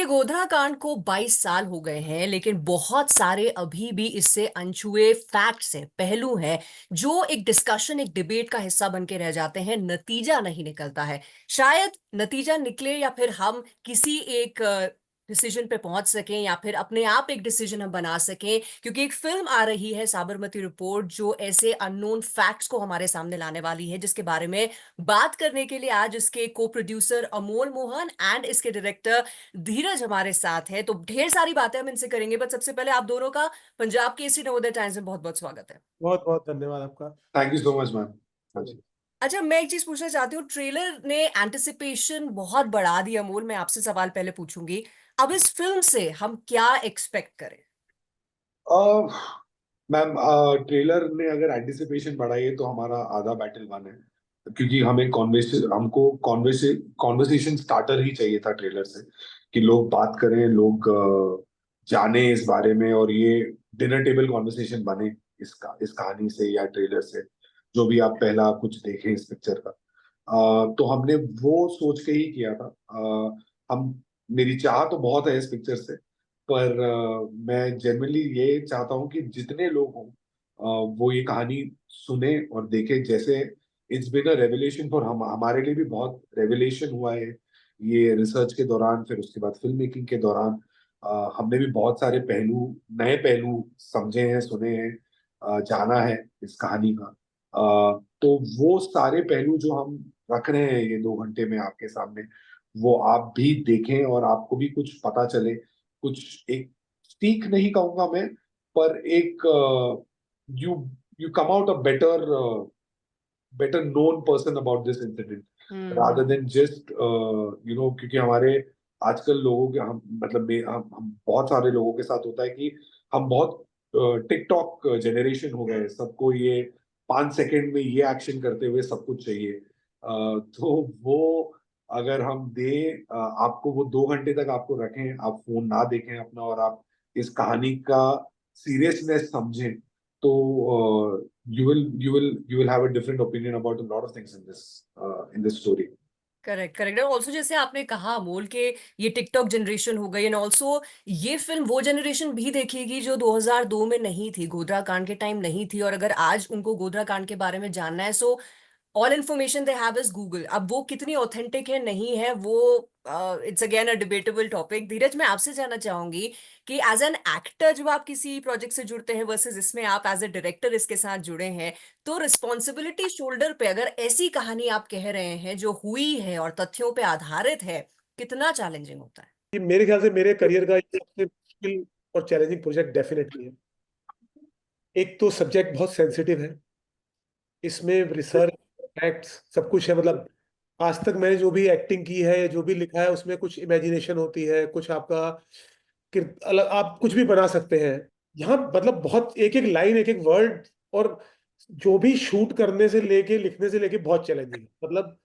गोधरा कांड को 22 साल हो गए हैं, लेकिन बहुत सारे अभी भी इससे अनछुए फैक्ट्स हैं, पहलू हैं, जो एक डिस्कशन, एक डिबेट का हिस्सा बन के रह जाते हैं। नतीजा नहीं निकलता है। शायद नतीजा निकले या फिर हम किसी एक डिसीजन पे पहुंच सकें, या फिर अपने आप एक डिसीजन हम बना सकें, क्योंकि एक फिल्म आ रही है साबरमती रिपोर्ट, जो ऐसे अननोन फैक्ट्स को हमारे सामने लाने वाली है, जिसके बारे में बात करने के लिए आज इसके को प्रोड्यूसर अमोल मोहन एंड इसके डायरेक्टर धीरज हमारे साथ है। तो ढेर सारी बातें हम इनसे करेंगे, बट सबसे पहले आप दोनों का पंजाब केसरी नवोदय टाइम्स में बहुत बहुत स्वागत है। बहुत बहुत धन्यवाद आपका। Thank you so much ma'am. हाँ जी। अच्छा, मैं एक चीज पूछना चाहती हूँ। ट्रेलर ने एंटिसिपेशन बहुत बढ़ा दी। अमोल, मैं आपसे सवाल पहले पूछूंगी, अब इस फिल्म से हम क्या एक्सपेक्ट करें? मैम, ट्रेलर ने अगर एंटिसिपेशन बढ़ाई है तो हमारा आधा बैटल वन है, क्योंकि हमें कॉन्वर्सेशन स्टार्टर ही चाहिए था ट्रेलर से, कि लोग बात करें, लोग जाने इस बारे में, और ये डिनर टेबल कॉन्वर्सेशन बने इस कहानी से या ट्रेलर से, जो भी आप पहला कुछ देखें इस पिक्चर का। तो हमने वो सोच के ही किया था। हम मेरी चाह तो बहुत है इस पिक्चर से, पर मैं जनरली ये चाहता हूँ कि जितने लोग हों वो ये कहानी सुने और देखें। जैसे it's been a revelation for हमारे लिए भी बहुत रेवलेशन हुआ है ये रिसर्च के दौरान, फिर उसके बाद फिल्म मेकिंग के दौरान। हमने भी बहुत सारे नए पहलू समझे हैं, सुने हैं, जाना है इस कहानी का। तो वो सारे पहलू जो हम रख रहे हैं ये 2 घंटे में आपके सामने, वो आप भी देखें और आपको भी कुछ पता चले। कुछ एक सीख नहीं कहूंगा मैं, पर एक you you come out a better known person about this incident, rather hmm. Then just क्योंकि हमारे आजकल लोगों के हम बहुत सारे लोगों के साथ होता है कि हम बहुत टिकटॉक जनरेशन हो गए, सबको ये 5 सेकंड में ये एक्शन करते हुए सब कुछ चाहिए। तो वो अगर हम दें आपको, वो 2 घंटे तक आपको रखें, आप फोन ना देखें अपना, और आप इस कहानी का सीरियसनेस समझें, तो you will have a different opinion about a lot of things in this story. Correct, correct. और ऑल्सो जैसे आपने कहा अमोल के, ये टिकटॉक जनरेशन हो गई, एंड ऑल्सो ये फिल्म वो जनरेशन भी देखेगी जो 2002 में नहीं थी, गोधरा कांड के टाइम नहीं थी। और अगर आज उनको गोधरा कांड के बारे में जानना है, so all information they have is Google. अब वो कितनी ऑथेंटिक है, नहीं है, वो it's again a debatable topic. Dheeraj, मैं आपसे जानना चाहूंगी कि एज एन एक्टर जब आप किसी प्रोजेक्ट से जुड़ते हैं वर्सेस इसमें आप एज ए डायरेक्टर इसके साथ जुड़े हैं, तो रिस्पॉन्सिबिलिटी शोल्डर पे, अगर ऐसी कहानी आप कह रहे हैं जो हुई है और तथ्यों पे आधारित है, कितना चैलेंजिंग होता है? ये मेरे ख्याल से मेरे करियर का ये सबसे मुश्किल और चैलेंजिंग प्रोजेक्ट डेफिनेटली है। एक तो सब्जेक्ट बहुत सेंसिटिव है, इसमें रिसर्च, फैक्ट्स, सब कुछ है। मतलब आज तक मैंने जो भी एक्टिंग की है, जो भी लिखा है, उसमें कुछ इमेजिनेशन होती है, कुछ आपका अलग, आप कुछ भी बना सकते हैं। यहाँ मतलब बहुत एक एक लाइन, एक एक वर्ड, और जो भी शूट करने से लेके लिखने से लेके बहुत चैलेंजिंग है। मतलब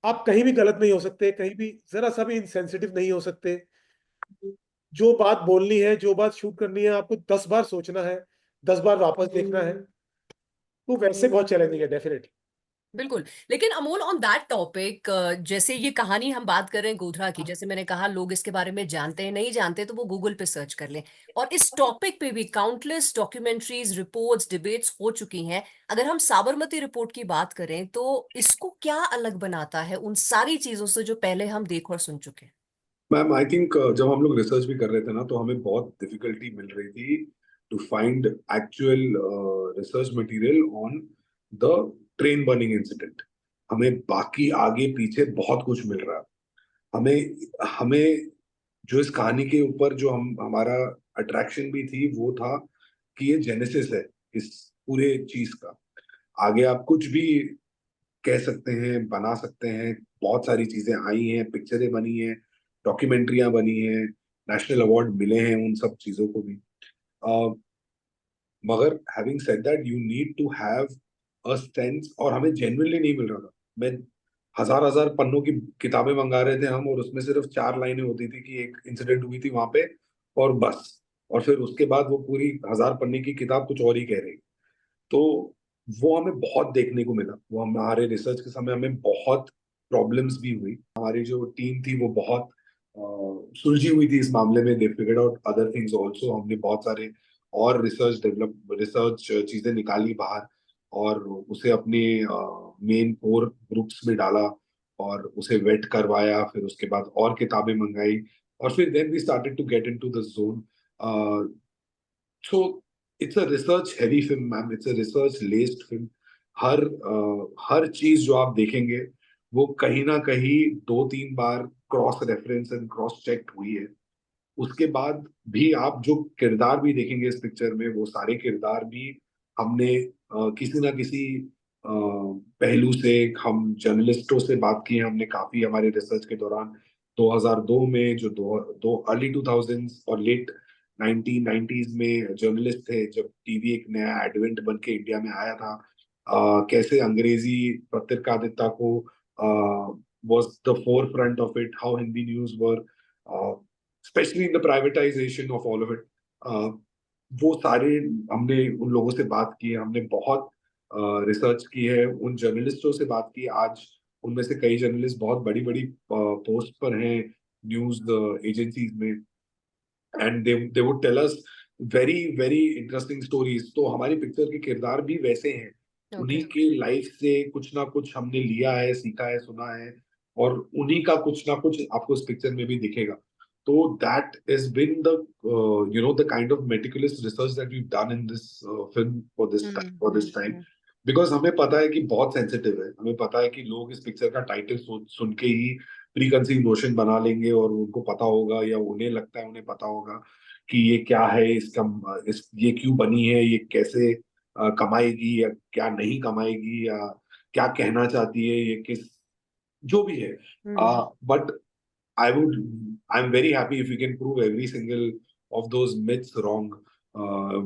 आप कहीं भी गलत नहीं हो सकते, कहीं भी जरा सा भी इनसेंसिटिव नहीं हो सकते। जो बात बोलनी है, जो बात शूट करनी है, आपको 10 बार सोचना है, 10 बार वापस देखना है। तो वैसे बहुत चैलेंजिंग है डेफिनेटली। बिल्कुल। लेकिन अमोल, ऑन दैट टॉपिक, जैसे ये कहानी हम बात कर रहे हैं गोधरा की, जैसे मैंने कहा, लोग इसके बारे में जानते हैं, नहीं जानते तो वो गूगल पे सर्च कर लें। और इस टॉपिक पे भी काउंटलेस डॉक्यूमेंट्रीज, रिपोर्ट्स, डिबेट्स हो चुकी हैं। अगर हम साबरमती रिपोर्ट की बात करें, तो इसको क्या अलग बनाता है उन सारी चीजों से जो पहले हम देख और सुन चुके हैं? मैम, आई थिंक जब हम लोग रिसर्च भी कर रहे थे ना, तो हमें बहुत डिफिकल्टी मिल रही थी to find actual research material on the train burning incident. हमें बाकी आगे पीछे बहुत कुछ मिल रहा है। हमें हमें जो इस कहानी के ऊपर जो हमारा अट्रैक्शन भी थी, वो था कि ये जेनेसिस है इस पूरे चीज का। आगे आप कुछ भी कह सकते हैं, बना सकते हैं, बहुत सारी चीजें आई हैं, पिक्चरें बनी हैं, डॉक्यूमेंट्रियां बनी हैं, नेशनल अवार्ड मिले हैं उन सब चीजों को भी। मगर having said that, you need to have a sense, और हमें जेन्युइनली नहीं मिल रहा था। मैं हजार हजार पन्नों की किताबें मंगा रहे थे हम, और उसमें सिर्फ 4 लाइनें होती थी कि एक इंसिडेंट हुई थी वहां पे, और बस। और फिर उसके बाद वो पूरी 1000 पन्ने की किताब कुछ और ही कह रही। तो वो हमें बहुत देखने को मिला। वो हमारे रिसर्च के समय हमें बहुत प्रॉब्लम्स भी हुई। हमारी जो टीम थी वो बहुत सुलझी हुई थी इस मामले में. They figured out other things also. हमने बहुत सारे और रिसर्च चीजें निकाली बाहर और उसे अपने मेन कोर ग्रुप्स में डाला और उसे वेट करवाया. फिर उसके बाद और किताबें मंगाई और फिर then we started to get into the zone. So it's a research heavy film ma'am. It's a research laced film. हर चीज जो आप देखेंगे वो कहीं ना कहीं 2-3 बार cross reference and cross check हुई है. उसके बाद भी आप जो किरदार भी देखेंगे इस पिक्चर में वो सारे किरदार भी हमने किसी ना किसी पहलू से हम जर्नलिस्टों से बात की है. हमने काफी हमारे रिसर्च के दौरान 2002 में जो दो अर्ली 2000s और लेट 1990s में जर्नलिस्ट थे जब टीवी एक नया एडवेंट बन के इंडिया में आया था. कैसे अंग्रेजी पत्रकारिता को was the forefront of it, how Hindi news were especially in the privatization of all of it. वो सारे हमने उन लोगों से बात की है. हमने बहुत रिसर्च की है. उन जर्नलिस्टों से बात की. आज उनमें से कई जर्नलिस्ट बहुत बड़ी बड़ी पोस्ट पर हैं न्यूज एजेंसीज में. And they would tell us very very interesting stories. तो हमारी पिक्चर के किरदार भी वैसे हैं. उन्हीं Okay. की लाइफ से कुछ ना कुछ हमने लिया है, सीखा है, सुना है और उन्हीं का कुछ ना कुछ आपको इस पिक्चर में भी दिखेगा. तो that is been the the kind of meticulous research that we done in this film for this time. Because हमें पता है कि बहुत सेंसिटिव है. हमें पता है कि लोग इस पिक्चर का टाइटल सुन के ही प्री कंसीव नोशन बना लेंगे और उनको पता होगा या उन्हें लगता है उन्हें पता होगा कि ये क्या है, ये क्यों बनी है, ये कैसे कमाएगी या क्या नहीं कमाएगी या क्या कहना चाहती है, ये किस जो भी है. But I am very happy if you can prove every single of those myths wrong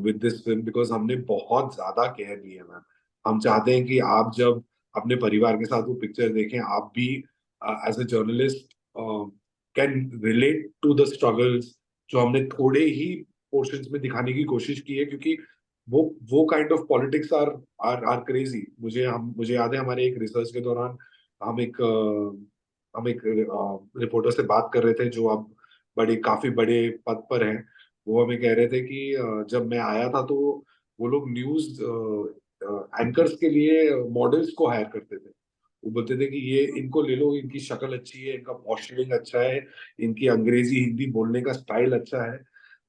with this film because हमने बहुत ज्यादा केयर ली है मैम. हम चाहते हैं कि आप जब अपने परिवार के साथ वो पिक्चर देखें आप भी as a journalist can relate to the struggles जो हमने थोड़े ही पोर्शंस में दिखाने की कोशिश की है. क्योंकि वो kind of politics are crazy. मुझे याद है हमारे एक रिसर्च के दौरान हम एक रिपोर्टर से बात कर रहे थे जो अब काफी बड़े पद पर हैं. वो हमें कह रहे थे कि जब मैं आया था तो वो लोग न्यूज एंकर्स के लिए मॉडल्स को हायर करते थे. वो बोलते थे कि ये इनको ले लो, इनकी शक्ल अच्छी है, इनका पॉस्चरिंग अच्छा है, इनकी अंग्रेजी हिंदी बोलने का स्टाइल अच्छा है.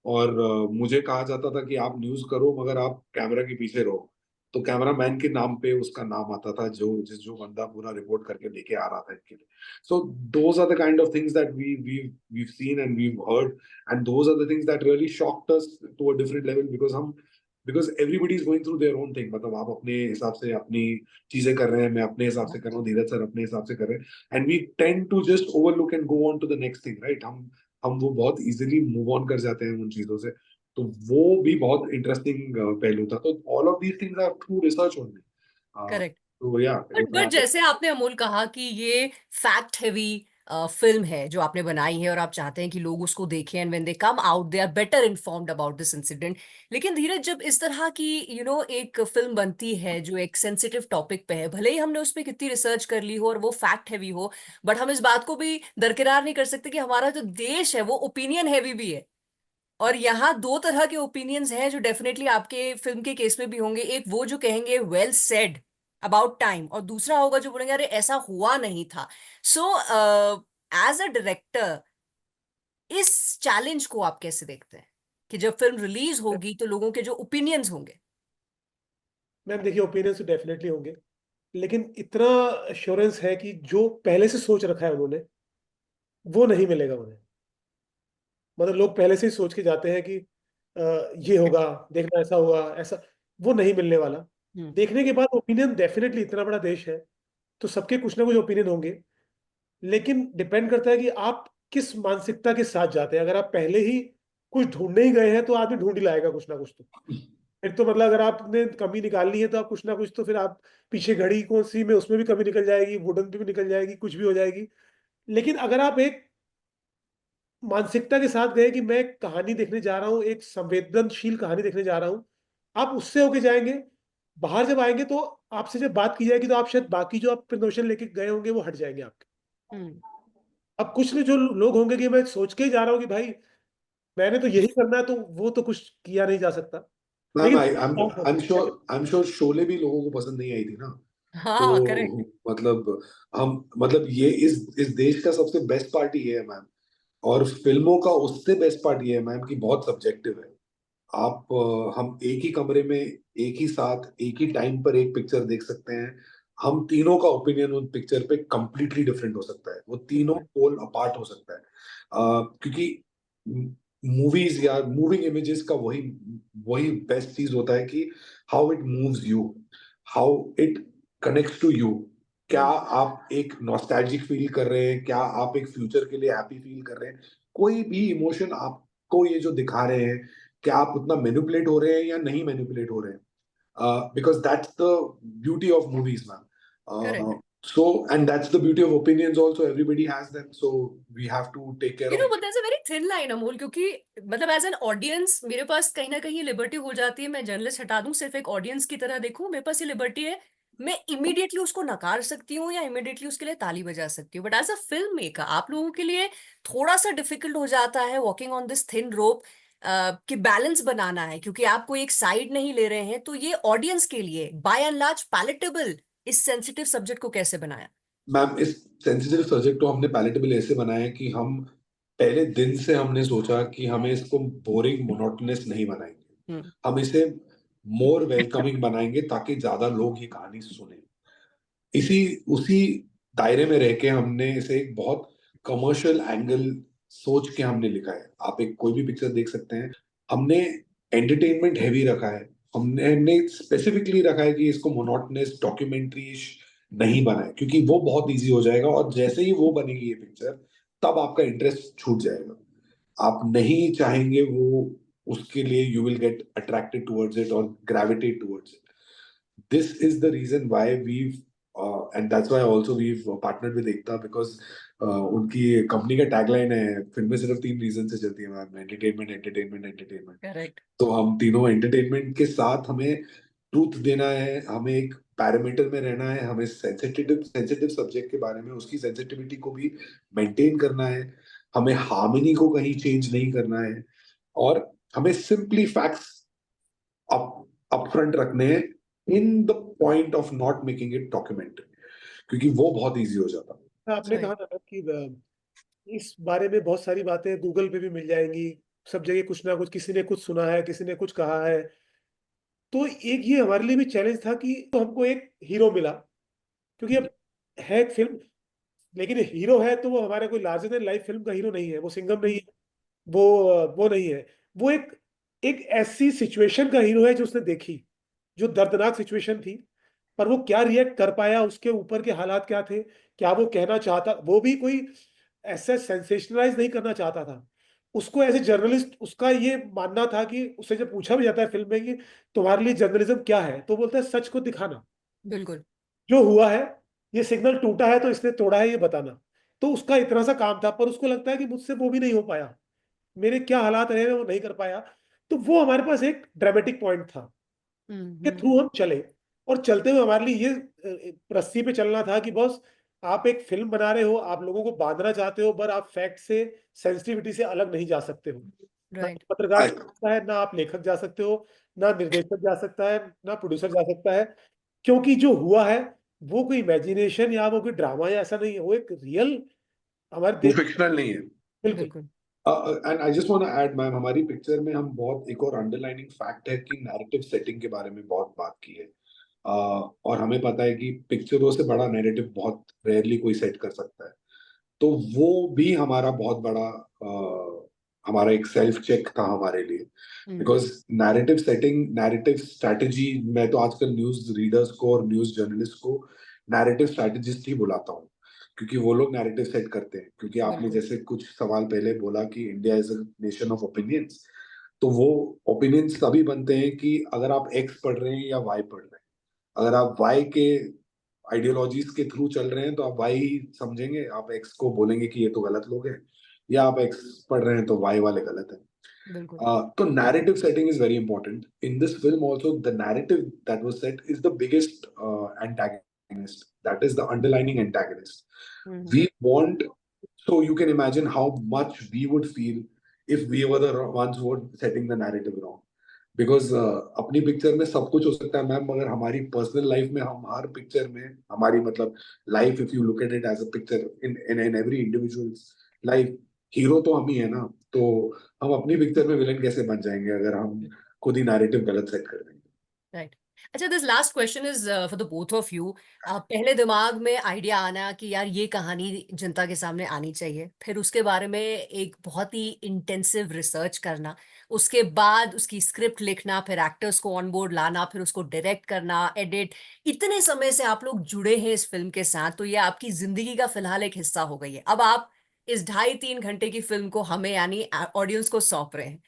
और मुझे कहा जाता था कि आप न्यूज करो मगर आप कैमरा के पीछे रहो. तो कैमरा मैन के नाम पे उसका नाम आता था जो बंदा पूरा रिपोर्ट करके लेके आ रहा था इनके लिए. So those are the kind of things that we've seen and we've heard, and those are the things that really shocked us to a different level because everybody is going through their own thing. मतलब आप अपने हिसाब से अपनी चीजें कर रहे हैं, मैं अपने हिसाब से कर रहा हूँ, धीरज सर अपने हिसाब से कर रहे हैं. And we tend to just overlook and go on to the next thing right. हम वो बहुत इजीली मूव ऑन कर जाते हैं उन चीजों से. तो वो भी बहुत इंटरेस्टिंग पहलू था. तो all of these things are through research only. Correct. तो या बट जैसे आपने अमोल कहा कि ये फैक्ट हैवी फिल्म है जो आपने बनाई है और आप चाहते हैं कि लोग उसको देखें and when they come out they are better informed about this incident. लेकिन धीरज जब इस तरह की एक फिल्म बनती है जो एक सेंसिटिव टॉपिक पे है, भले ही हमने उस पर कितनी रिसर्च कर ली हो और वो फैक्ट हैवी हो, बट हम इस बात को भी दरकिरार नहीं कर सकते कि हमारा जो देश है वो ओपिनियन हैवी भी है. और यहाँ दो तरह के ओपिनियंस हैं जो डेफिनेटली आपके फिल्म के केस में भी होंगे. एक वो जो कहेंगे वेल सेड अबाउट टाइम, और दूसरा होगा जो बोलेंगे अरे ऐसा हुआ नहीं था. सो एज अ डायरेक्टर इस चैलेंज को आप कैसे देखते हैं कि जब फिल्म रिलीज होगी तो लोगों के जो ओपिनियंस होंगे. मैम देखिए ओपिनियंस तो डेफिनेटली होंगे, लेकिन इतना एश्योरेंस है कि जो पहले से सोच रखा है उन्होंने वो नहीं मिलेगा उन्हें. मतलब लोग पहले से ही सोच के जाते हैं कि ये होगा, देखना ऐसा हुआ ऐसा, वो नहीं मिलने वाला. हम्म. देखने के बाद ओपिनियन डेफिनेटली, इतना बड़ा देश है तो सबके कुछ ना कुछ ओपिनियन होंगे. लेकिन डिपेंड करता है कि आप किस मानसिकता के साथ जाते हैं. अगर आप पहले ही कुछ ढूंढने ही गए हैं तो आदमी ढूंढ ही लाएगा कुछ ना कुछ. तो फिर तो मतलब अगर आपने कमी निकालनी है तो आप कुछ ना कुछ तो फिर आप पीछे घड़ी कौन सी में उसमें भी कमी निकल जाएगी, वुडन पे भी निकल जाएगी, कुछ भी हो जाएगी. लेकिन अगर आप एक मानसिकता के साथ गए कि मैं एक कहानी देखने जा रहा हूँ, एक संवेदनशील कहानी देखने जा रहा हूँ, आप उससे होके जाएंगे. बाहर जब आएंगे तो आपसे जब बात की जाएगी तो आप शायद बाकी जो आप प्रिकॉशन लेके गए होंगे वो हट जाएंगे आपके. हम्म. अब कुछ जो लोग होंगे कि मैं सोच के ही जा रहा हूँ कि भाई मैंने तो यही करना है, तो वो तो कुछ किया नहीं जा सकता। मैम, लेकिन आई एम श्योर शोले भी लोगों को पसंद नहीं आई थी ना। तो हाँ, करेक्ट। मतलब हम मतलब ये इस देश का सबसे बेस्ट पार्ट ये है मैम, और फिल्मों का उससे बेस्ट पार्ट ये है मैम कि बहुत सब्जेक्टिव है। आप हम एक ही कमरे में एक ही साथ एक ही टाइम पर एक पिक्चर देख सकते हैं। हम तीनों का ओपिनियन उन पिक्चर पे कंप्लीटली डिफरेंट हो सकता है, वो तीनों बिल्कुल। पोल अपार्ट हो सकता है। क्योंकि मूवीज या मूविंग इमेजेस का वही वही बेस्ट चीज होता है कि how it moves you, how it connects to you. क्या हम्म। आप एक नॉस्टैल्जिक फील कर रहे हैं, क्या आप एक फ्यूचर के लिए हैप्पी फील कर रहे हैं, कोई भी इमोशन आपको ये जो दिखा रहे हैं, क्या आप उतना मैनिपुलेट हो रहे हैं या नहीं मैनिपुलेट हो रहे हैं, because that's the beauty of movies correct. Ma'am. So, and that's the beauty of opinions also. Everybody has them, so we have to take care of. But there's a very thin line Amol, क्योंकि मतलब as an audience मेरे पास कहीं ना कहीं liberty हो जाती है, मैं जर्नलिस्ट हटा दूं, सिर्फ एक ऑडियंस की तरह देखूं, मेरे पास ये लिबर्टी है। मैं इमीडिएटली उसको नकार सकती हूँ या इमीडिएटली उसके लिए ताली बजा सकती हूँ, but as a film maker आप लोगों के लिए थोड़ा सा डिफिकल्ट हो जाता है वॉकिंग ऑन दिस थिन रोप, कि बैलेंस बनाना है, क्योंकि आप कोई एक साइड नहीं ले रहे हैं, तो ये ऑडियंस के लिए बाय एंड लार्ज पैलेटेबल इस सेंसिटिव सब्जेक्ट को कैसे बनाया? मैम, इस सेंसिटिव सब्जेक्ट को हमने पैलेटेबल ऐसे बनाया है कि हम पहले दिन से हमने सोचा कि हमें इसको बोरिंग मोनोटोनस नहीं बनाएंगे। हम्म। हम इसे मोर वेलकमिंग बनाएंगे ताकि ज्यादा लोग ये कहानी सुने। इसी उसी दायरे में रह के हमने इसे एक बहुत कमर्शियल एंगल सोच के हमने लिखा है। आप एक कोई भी पिक्चर देख सकते हैं, हमने एंटरटेनमेंट हैवी रखा है। हमने स्पेसिफिकली रखा है कि इसको मोनोटोनस डॉक्यूमेंट्री नहीं बनाए, क्योंकि वो बहुत इजी हो जाएगा, और जैसे ही वो बनेगी ये पिक्चर, तब आपका इंटरेस्ट छूट जाएगा। आप नहीं चाहेंगे वो, उसके लिए you will get attracted towards it और gravitate towards it. This is the reason why and that's why also we've partnered with Ekta, because उनकी कंपनी का टैगलाइन है, फिल्में सिर्फ 3 रीजन से चलती है ma'am: entertainment, entertainment, entertainment. Correct. तो हम तीनों एंटरटेनमेंट के साथ हमें ट्रूथ देना है, हमें एक पैरामीटर में रहना है, हमें सेंसिटिव सेंसिटिव सब्जेक्ट के बारे में उसकी सेंसिटिविटी को भी मेंटेन करना है, हमें हार्मनी को कहीं चेंज नहीं करना है, और हमें सिंपली फैक्ट्स अप अपफ्रंट रखने हैं, in the point of not making it documentary, क्योंकि वो बहुत इजी हो जाता है। आपने सही। कहा ना कि इस बारे में बहुत सारी बातें गूगल पे भी मिल जाएंगी, सब जगह कुछ ना कुछ, किसी ने कुछ सुना है, किसी ने कुछ कहा है। तो एक ये हमारे लिए भी चैलेंज था कि तो हमको एक हीरो मिला, क्योंकि अब है एक फिल्म, लेकिन हीरो है तो वो हमारे कोई लार्जर देन लाइफ फिल्म का हीरो नहीं है, वो सिंघम नहीं है, वो नहीं है। वो एक एक ऐसी सिचुएशन का हीरो है जो उसने देखी, जो दर्दनाक सिचुएशन थी, पर वो क्या रिएक्ट कर पाया, उसके ऊपर के हालात क्या थे, क्या वो कहना चाहता, वो भी कोई ऐसे सेंसेशनलाइज नहीं करना चाहता था। उसको एज ए जर्नलिस्ट उसका ये मानना था कि उससे जब पूछा भी जाता है फिल्म में कि तुम्हारे लिए जर्नलिज्म क्या है, तो बोलता है सच को दिखाना, बिल्कुल। जो हुआ है, ये सिग्नल टूटा है तो इसने तोड़ा है ये बताना। तो उसका इतना सा काम था, पर उसको लगता है कि मुझसे वो भी नहीं हो पाया, मेरे क्या हालात रहे मैं वो नहीं कर पाया। तो वो हमारे पास एक ड्रामेटिक पॉइंट था हम्म। के थ्रू हम चले। और चलते हुए हमारे लिए ये रस्सी पे चलना था कि बॉस, आप एक फिल्म बना रहे हो, आप लोगों को बांधना चाहते हो, पर आप फैक्ट से, सेंसिटिविटी से अलग नहीं जा सकते हो। ना राइट। पत्रकार जा सकता है, ना आप लेखक जा सकते हो, ना निर्देशक जा सकता है, ना प्रोड्यूसर जा सकता है, क्योंकि जो हुआ है वो कोई इमेजिनेशन या वो कोई ड्रामा या ऐसा नहीं है, वो एक रियल हमारे वो देश। फिक्शनल नहीं है। बिल्कुल। बिल्कुल। And I just want to add ma'am, हमारी पिक्चर में हम बहुत एक और अंडरलाइनिंग फैक्ट है कि नैरेटिव सेटिंग के बारे में बहुत बात की है। और हमें पता है कि पिक्चरों से बड़ा नैरेटिव बहुत रेयरली कोई सेट कर सकता है। तो वो भी हमारा बहुत बड़ा हमारा एक सेल्फ चेक था हमारे लिए। हम्म। Because narrative setting, narrative strategy, मैं तो आजकल न्यूज रीडर्स को और न्यूज जर्नलिस्ट को नैरेटिव स्ट्रैटेजिस्ट ही बुलाता हूँ, क्योंकि वो लोग नैरेटिव सेट करते हैं। क्योंकि आपने बिल्कुल। जैसे कुछ सवाल पहले बोला कि India is a nation of opinions, तो वो ओपिनियंस तभी बनते हैं कि अगर आप एक्स पढ़ रहे हैं या वाई पढ़ रहे हैं। अगर आप वाई के आइडियोलॉजीज के थ्रू चल रहे हैं तो आप वाई ही समझेंगे, आप एक्स को बोलेंगे कि ये तो गलत लोग हैं, या आप एक्स पढ़ रहे हैं तो वाई वाले गलत हैं। बिल्कुल। तो narrative setting is very important in this film also. The narrative that was set is the biggest antagonist, that is the underlining antagonist. Hmm. We want So you can imagine how much we would feel if we were the ones who were setting the narrative wrong. Because अपनी picture में सब कुछ हो सकता है ma'am, मगर हमारी personal life में हम हर पिक्चर में हमारी मतलब life, if you look at it as a picture in every individuals life, hero तो हम ही है ना। तो हम अपनी पिक्चर में विलन कैसे बन जाएंगे अगर हम खुद ही नैरेटिव गलत सेट कर देंगे। राइट। अच्छा, this last question is for the both of you. पहले दिमाग में आइडिया आना कि यार ये कहानी जनता के सामने आनी चाहिए, फिर उसके बारे में एक बहुत ही इंटेंसिव रिसर्च करना, उसके बाद उसकी स्क्रिप्ट लिखना, फिर एक्टर्स को ऑन बोर्ड लाना, फिर उसको डायरेक्ट करना, एडिट, इतने समय से आप लोग जुड़े हैं इस फिल्म के साथ, तो ये आपकी जिंदगी का फिलहाल एक हिस्सा हो गई है। अब आप इस 2.5-3 घंटे की फिल्म को हमें यानी ऑडियंस को सौंप रहे हैं।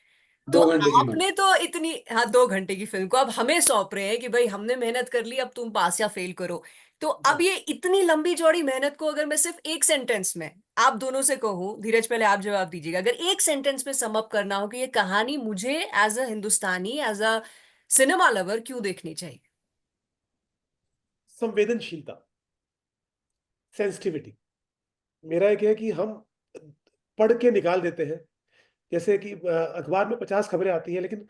तो 2 घंटे की मैम। आपने तो इतनी, हाँ, 2 घंटे की फिल्म को अब हमें सौंप रहे हैं कि भाई हमने मेहनत कर ली, अब तुम पास या फेल करो। तो अब ये इतनी लंबी चौड़ी मेहनत को अगर मैं सिर्फ एक सेंटेंस में आप दोनों से कहूं, धीरज पहले आप जवाब दीजिएगा, अगर एक सेंटेंस में सम अप करना हो कि ये कहानी मुझे as a Hindustani, as a cinema lover क्यों देखनी चाहिए? संवेदनशीलता, सेंसिटिविटी। मेरा एक है कि हम पढ़ के निकाल देते हैं, जैसे कि अखबार में 50 खबरें आती हैं, लेकिन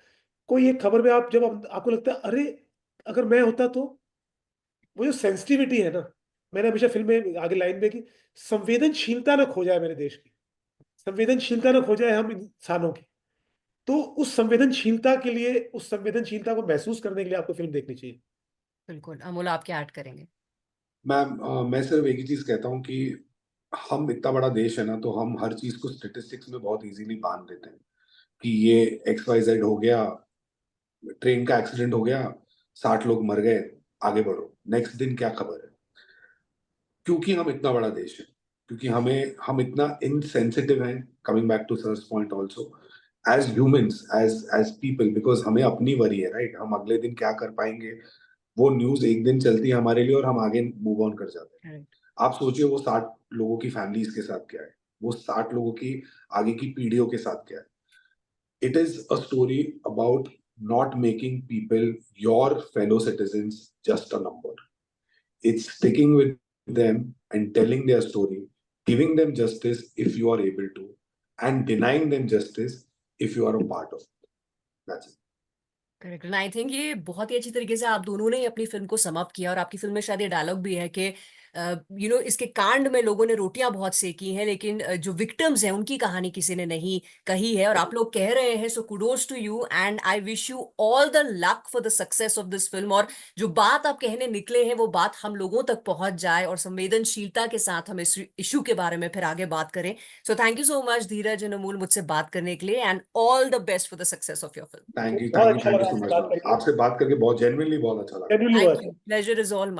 कोई एक खबर में आप जब आपको लगता है अरे अगर मैं होता तो, वो जो सेंसिटिविटी है ना, मैंने हमेशा फिल्म में आगे लाइन में कि संवेदनशीलता ना खो जाए मेरे देश की, संवेदनशीलता ना खो जाए हम इंसानों की। तो उस संवेदनशीलता के लिए, उस संवेदनशीलता को महसूस करने के लिए आपको फिल्म देखनी चाहिए। बिल्कुल, अमोल आप क्या ऐड करेंगे? मैम मैं सिर्फ एक ही चीज कहता हूँ कि हम इतना बड़ा देश है ना, तो हम हर चीज को स्टेटिस्टिक्स में बहुत इजीली बांध देते हैं कि ये XYZ हो गया, ट्रेन का एक्सीडेंट हो गया, 60 लोग मर गए, आगे बढ़ो, नेक्स्ट दिन क्या खबर है। क्योंकि हम इतना बड़ा देश है, क्योंकि हम इतना इनसेंसिटिव हैं, coming back to sir's point also, as humans, as people, because हमें अपनी वरी है, राइट। हम अगले दिन क्या कर पाएंगे, वो न्यूज एक दिन चलती है हमारे लिए और हम आगे मूव ऑन कर जाते हैं। Correct. आप सोचिए वो 60 लोगों की फैमिलीज के साथ क्या है, वो 60 लोगों की आगे की पीढ़ियों के साथ क्या है। It is a story about not making people, your fellow citizens, just a number. It's sticking with them and telling their story, giving them justice if you are able to, and denying them justice if you are a part of it. That's it. Correct. I think ये बहुत ही अच्छी तरीके से आप दोनों ने ही अपनी film को समाप्त किया, और आपकी फिल्म में शायद ये डायलॉग भी है कि इसके कांड में लोगों ने रोटियां बहुत सेकी हैं, लेकिन जो विक्टिम्स हैं उनकी कहानी किसी ने नहीं कही है, और आप लोग कह रहे हैं। So kudos to you and I wish you all the luck for the success of this film, और जो बात आप कहने निकले हैं वो बात हम लोगों तक पहुंच जाए, और संवेदनशीलता के साथ हम इस इशू के बारे में फिर आगे बात करें। So thank you so much Dheeraj and Amul मुझसे बात करने के लिए, and all the best for the success of your film. Thank you, बहुत thank you, अच्छा thank you लगा so आपसे much, बात ma'am. करके, आपसे बात करके बहुत genuinely बहुत अच्छा लगा। जेन्युइनली बहुत थैंक अच्छा। You, pleasure is all